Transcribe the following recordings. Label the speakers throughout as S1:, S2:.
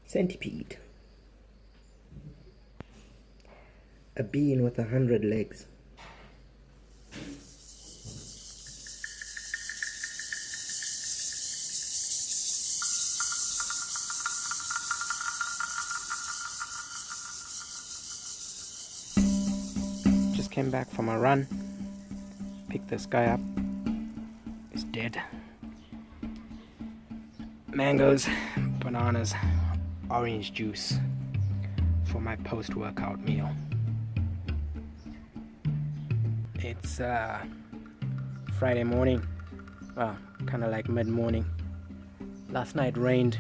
S1: Centipede. A being with 100 legs. Just came back from a run. Picked this guy up. He's dead. Mangoes, bananas, orange juice for my post-workout meal. It's Friday morning, well, kind of like mid-morning. Last night rained,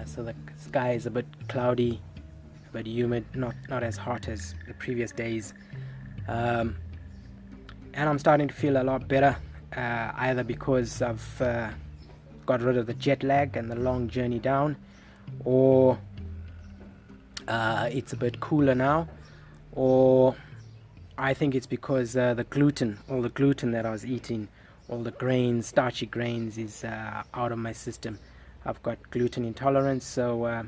S1: so the sky is a bit cloudy, a bit humid, not as hot as the previous days. And I'm starting to feel a lot better, either because I've got rid of the jet lag and the long journey down, or it's a bit cooler now, or I think it's because all the gluten that I was eating, all the grains, starchy grains, is out of my system. I've got gluten intolerance, so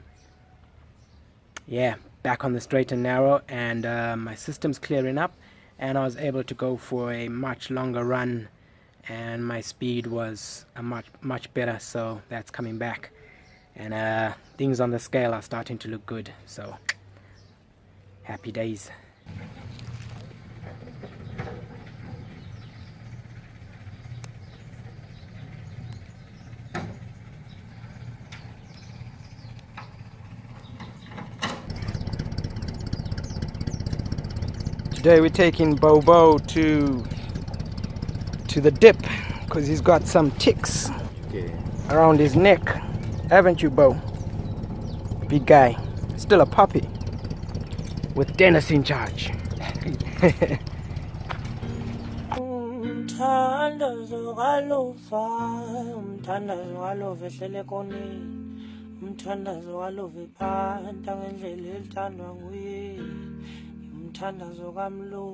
S1: yeah, back on the straight and narrow, and my system's clearing up, and I was able to go for a much longer run, and my speed was much better, so that's coming back, and things on the scale are starting to look good, so happy days. Today we're taking Bobo to the dip because he's got some ticks around his neck, haven't you, Bo? Big guy, still a puppy, with Dennis in charge.
S2: Umthandazo kamlo,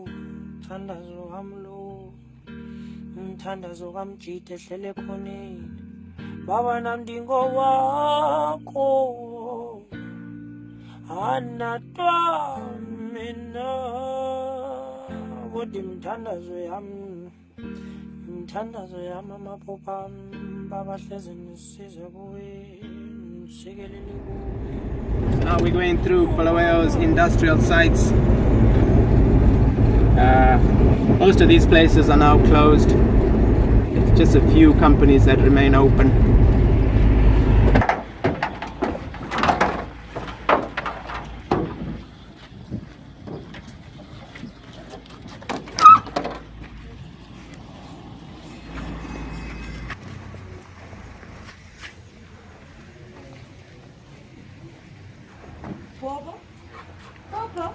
S2: umthandazo kamlo, umthandazo kamjide ehlele khoneni. Baba namdingo wakho, anatwa mina. Wodi umthandazo yam amaphupha, baba hleze nisize kuwe, nisikelele kuwe.
S1: Now we're going through Bulawayo's industrial sites. Most of these places are now closed. It's just a few companies that remain open.
S3: Bobo, Bobo,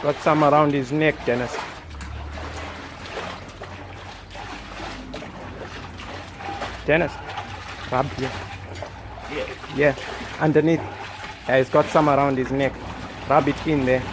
S1: Got some around his neck, Dennis. Dennis, rub here. Yeah, underneath. Yeah, he's got some around his neck. Rub it in there.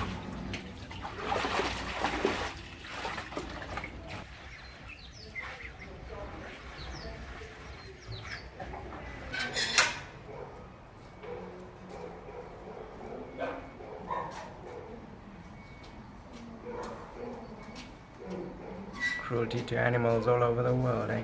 S1: Cruelty to animals all over the world, eh?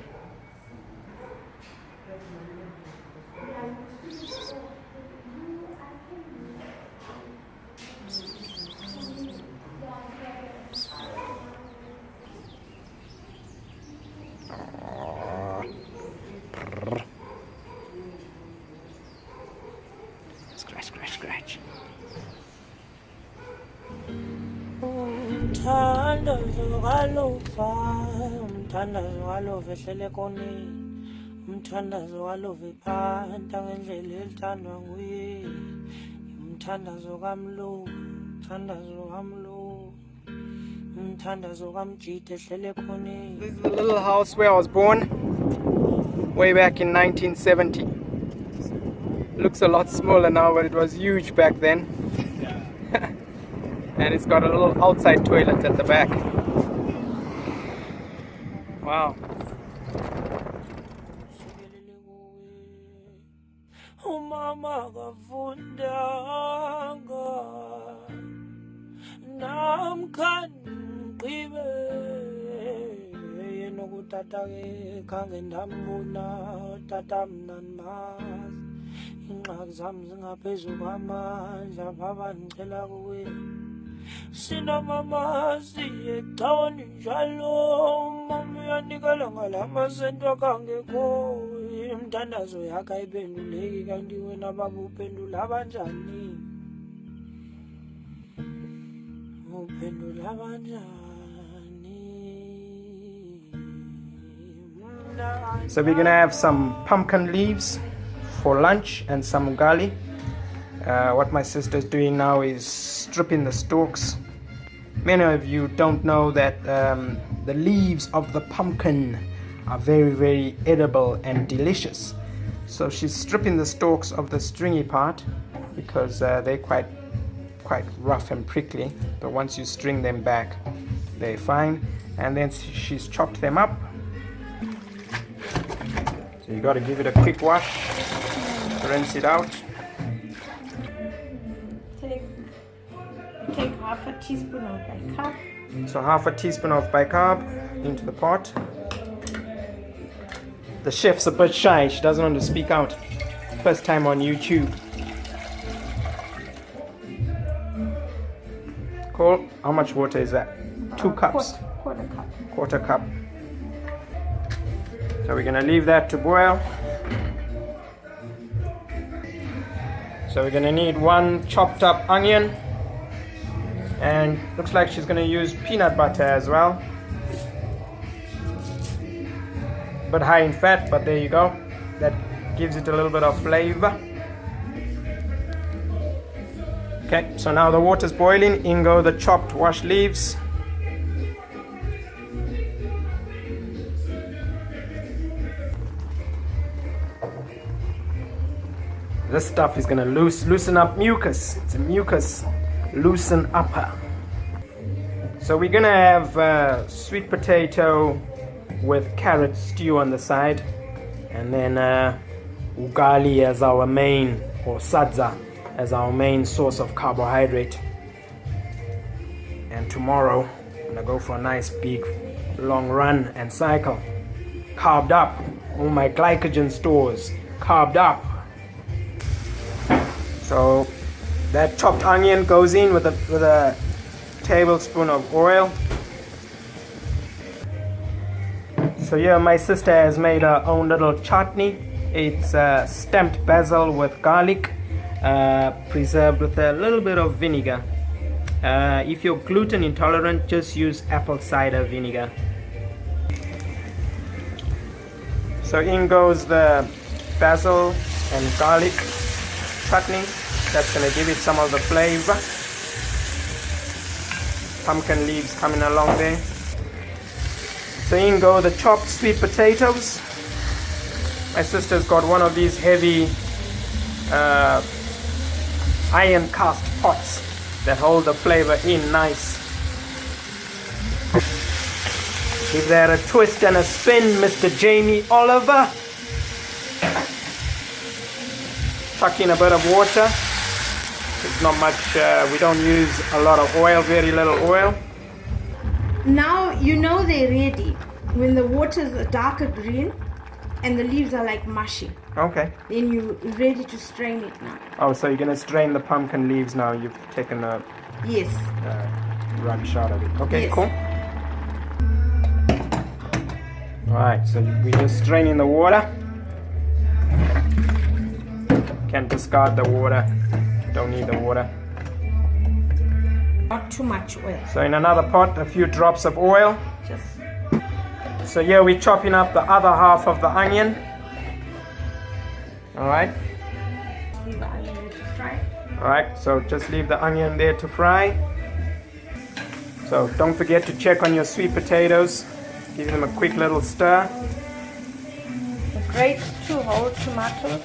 S1: Scratch, scratch, scratch.
S2: umthandazo walove ehlele konini umthandazo walove phanta ngendlela elithandwa nguye umthandazo kamlungu umthandazo kamlungu umthandazo kamjide ehlele konini.
S1: This is the little house where I was born way back in 1970. Looks a lot smaller now, but it was huge back then. And it's got a little outside toilet at the back. Wow.
S2: Umama kafundanga namkhanqibe yena ukutata ke khange ndambona tata mna ndimazi ingxaki zami zingaphezulu kwamandla baba ndicela kuwe sinamama siyecaweni njalo mama uyanikela ngala sento kangekho imthandazo yakhe ayiphenduleki kanti wena baba uphendula kanjani uphendula kanjani.
S1: So we're gonna have some pumpkin leaves for lunch and some ugali. What my sister's doing now is stripping the stalks. Many of you don't know that the leaves of the pumpkin are very, very edible and delicious. So she's stripping the stalks of the stringy part because they're quite rough and prickly, but once you string them back they're fine. And then she's chopped them up, so you got to give it a quick wash, rinse it out.
S3: Take half a teaspoon of bicarb.
S1: So half a teaspoon of bicarb into the pot. The chef's a bit shy, she doesn't want to speak out. First time on YouTube. Cool. How much water is that? 2 cups.
S3: Quarter cup.
S1: Quarter cup. So we're gonna leave that to boil. So we're gonna need 1 chopped up onion, and looks like she's gonna use peanut butter as well. But high in fat, but there you go. That gives it a little bit of flavor. Okay, so now the water's boiling. In go the chopped washed leaves. This stuff is gonna loosen up mucus. It's a mucus loosen upper. So we're gonna have sweet potato with carrot stew on the side, and then ugali as our main, or sadza as our main source of carbohydrate. And tomorrow I'm gonna go for a nice big long run and cycle, carved up. All my glycogen stores carved up. So that chopped onion goes in with a tablespoon of oil. So here my sister has made her own little chutney. It's stamped basil with garlic, preserved with a little bit of vinegar. If you're gluten intolerant, just use apple cider vinegar. So in goes the basil and garlic chutney. That's going to give it some of the flavor. Pumpkin leaves coming along there. So in go the chopped sweet potatoes. My sister's got one of these heavy iron cast pots that hold the flavor in nice. Give that a twist and a spin, Mr. Jamie Oliver. Chuck in a bit of water. It's not much, we don't use a lot of oil, very little oil.
S3: Now you know they're ready when the water is a darker green and the leaves are like mushy.
S1: Okay.
S3: Then you're ready to strain it now.
S1: Oh, so you're going to strain the pumpkin leaves now. You've taken the
S3: Yes.
S1: rubbish out of it. Okay,
S3: Yes.
S1: cool. Alright, so we're just straining the water. Can discard the water. Don't need the water.
S3: Not too much oil.
S1: So in another pot, a few drops of oil.
S3: Just
S1: So here we're chopping up the other half of the onion. Alright.
S3: Leave the onion there to fry.
S1: Alright, so just leave the onion there to fry. So don't forget to check on your sweet potatoes. Give them a quick little stir.
S3: Grate 2 whole tomatoes.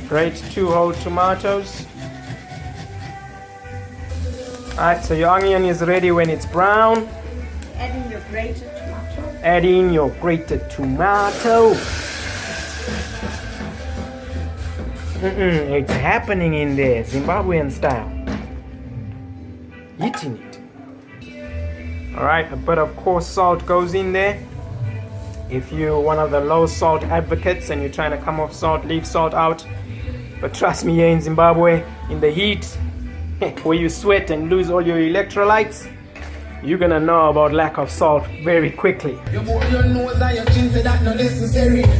S1: Grate 2 whole tomatoes. Alright, so your onion is ready when it's brown.
S3: Add in your grated tomato.
S1: Add in your grated tomato. It's happening in there, Zimbabwean style. Eating it. Alright, a bit of coarse salt goes in there. If you're one of the low salt advocates and you're trying to come off salt, leave salt out. But trust me, here in Zimbabwe, in the heat, where you sweat and lose all your electrolytes, you're gonna know about lack of salt very quickly.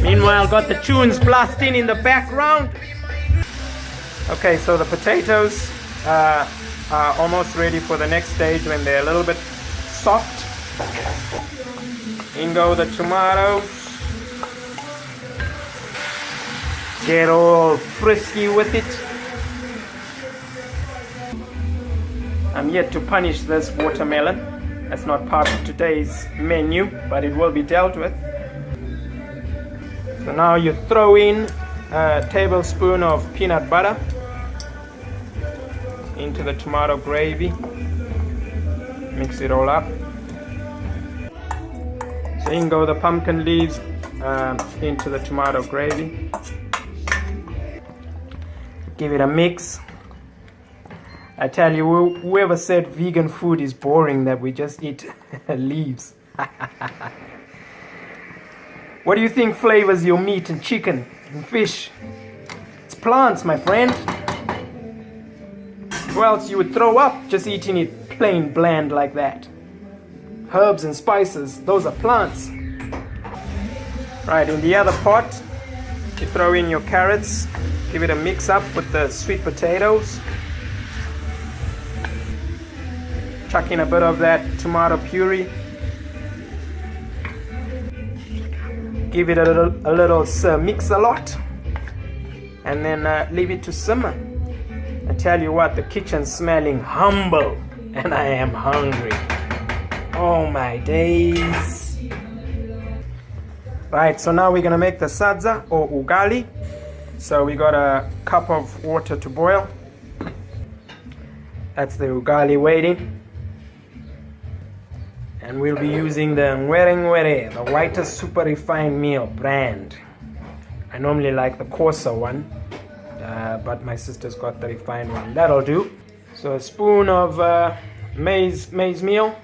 S1: Meanwhile, got the tunes blasting in the background. Okay, so the potatoes are almost ready for the next stage when they're a little bit soft. In go the tomatoes. Get all frisky with it. I'm yet to punish this watermelon. That's not part of today's menu, but it will be dealt with. So now you throw in a tablespoon of peanut butter into the tomato gravy. Mix it all up. So in go the pumpkin leaves into the tomato gravy. Give it a mix. I tell you, whoever said vegan food is boring, that we just eat leaves. What do you think flavors your meat and chicken and fish? It's plants, my friend. Or else you would throw up just eating it plain bland like that. Herbs and spices, those are plants. Right, in the other pot, you throw in your carrots. Give it a mix up with the sweet potatoes. Chuck in a bit of that tomato puree. Give it a little mix a lot. And then leave it to simmer. I tell you what, the kitchen's smelling humble. And I am hungry. Oh my days. Right, so now we're gonna make the sadza or ugali. So we got a cup of water to boil. That's the ugali waiting. And we'll be using the Ngwere, the whitest super refined meal brand. I normally like the coarser one, but my sister's got the refined one. That'll do. So a spoon of maize meal.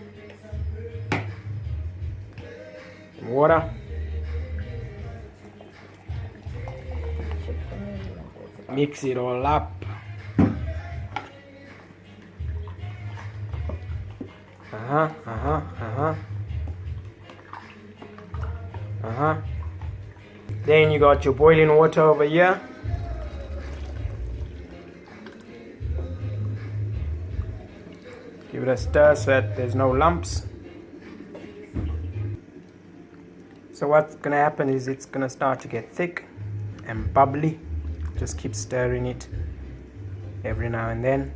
S1: Water. Mix it all up. Then you got your boiling water over here. Give it a stir so that there's no lumps. So what's gonna happen is it's gonna start to get thick and bubbly. Just keep stirring it every now and then.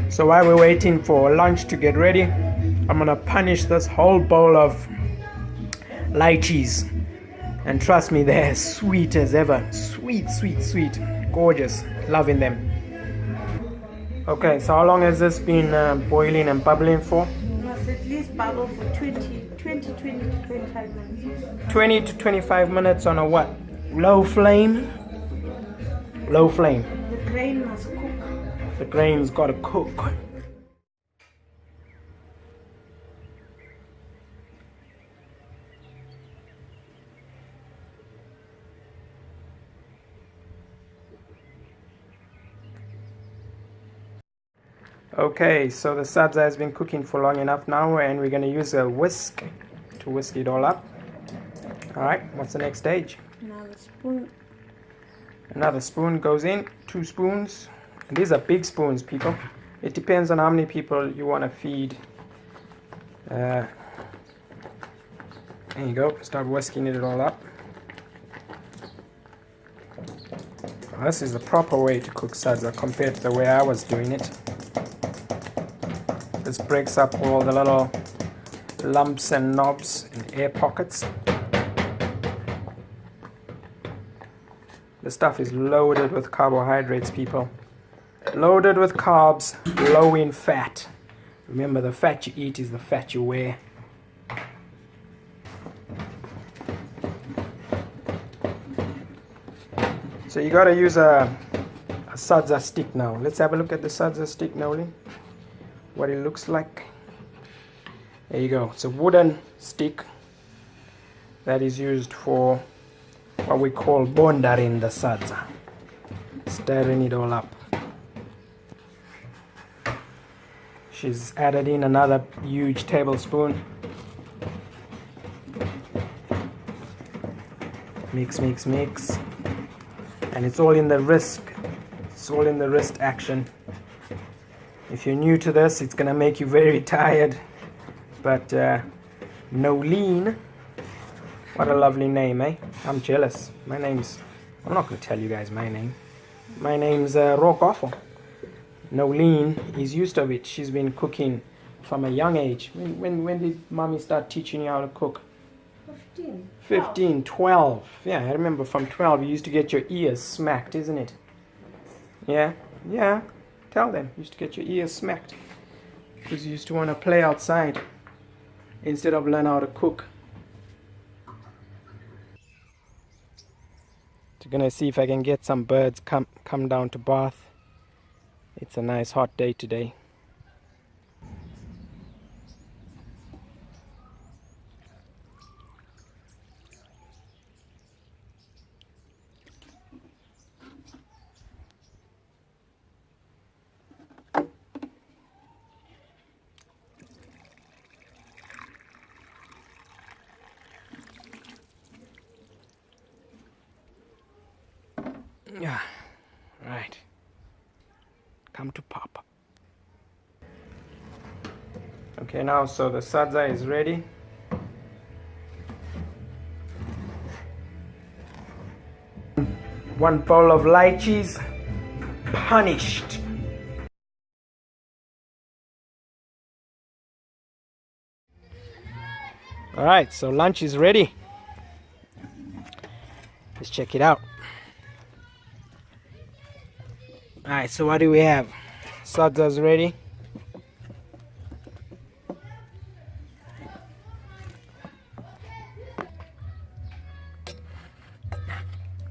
S1: So while we're waiting for lunch to get ready, I'm gonna punish this whole bowl of lychees. And trust me, they're sweet as ever. Sweet, sweet, sweet. Gorgeous. Loving them. Okay, so how long has this been boiling and bubbling for?
S3: You must at least bubble for 20 to 25 minutes.
S1: 20 to 25 minutes on a what? Low flame? Low flame.
S3: The grain must cook.
S1: The grain's gotta cook. Okay, so the sadza has been cooking for long enough now, and we're going to use a whisk to whisk it all up. Alright, what's the next stage?
S3: Another spoon.
S1: Another spoon goes in, 2 spoons. And these are big spoons, people. It depends on how many people you want to feed There you go. Start whisking it all up. This is the proper way to cook sadza compared to the way I was doing it. This breaks up all the little lumps and knobs and air pockets. The stuff is loaded with carbohydrates, people. Loaded with carbs, low in fat. Remember, the fat you eat is the fat you wear. So you gotta use a sadza stick now. Let's have a look at the sadza stick, Noli. What it looks like. There you go. It's a wooden stick that is used for what we call bondaring the sadza. Stirring it all up. She's added in another huge tablespoon. Mix, mix, mix. And it's all in the wrist. It's all in the wrist action. If you're new to this, it's gonna make you very tired. But Nolene, what a lovely name, eh? I'm jealous. I'm not gonna tell you guys my name. My name's Rokoffo. Nolene is used to it. She's been cooking from a young age. When did mommy start teaching you how to cook? 15, 12. Yeah, I remember from 12 you used to get your ears smacked, isn't it? Yeah, yeah. Tell them. You used to get your ears smacked because you used to want to play outside instead of learn how to cook. So gonna see if I can get some birds come down to bath. It's a nice hot day today. Yeah, right. Come to Papa. Okay, now so the sadza is ready. One bowl of lychees, punished. All right, so lunch is ready. Let's check it out. Alright, so what do we have? Sadza's ready.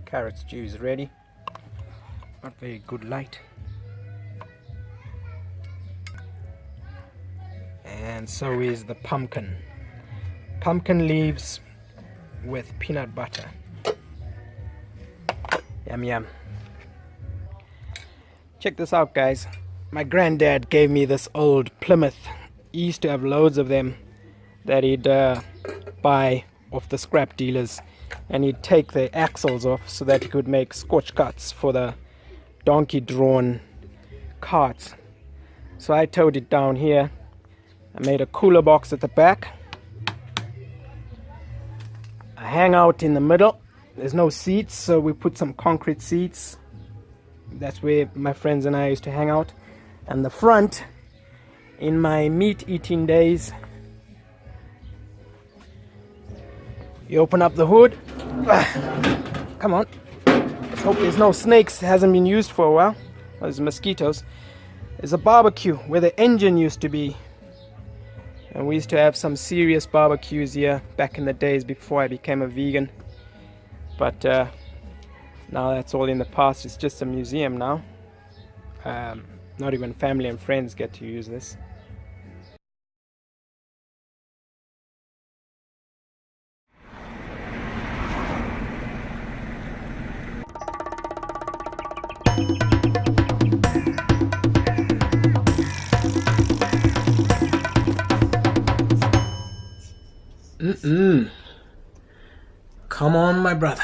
S1: Carrot stew is ready. Not very good light. And so is the pumpkin. Pumpkin leaves with peanut butter. Yum yum. Check this out, guys. My granddad gave me this old Plymouth. He used to have loads of them that he'd buy off the scrap dealers, and he'd take the axles off so that he could make scorch cuts for the donkey drawn carts. So I towed it down here. I made a cooler box at the back, a hangout in the middle. There's no seats, so we put some concrete seats. That's where my friends and I used to hang out. And the front, in my meat eating days, you open up the hood. Come on. Let's hope there's no snakes. It hasn't been used for a while. Well, there's mosquitoes. There's a barbecue where the engine used to be. And we used to have some serious barbecues here back in the days before I became a vegan. But now that's all in the past. It's just a museum now. Not even family and friends get to use this. Come on, my brother.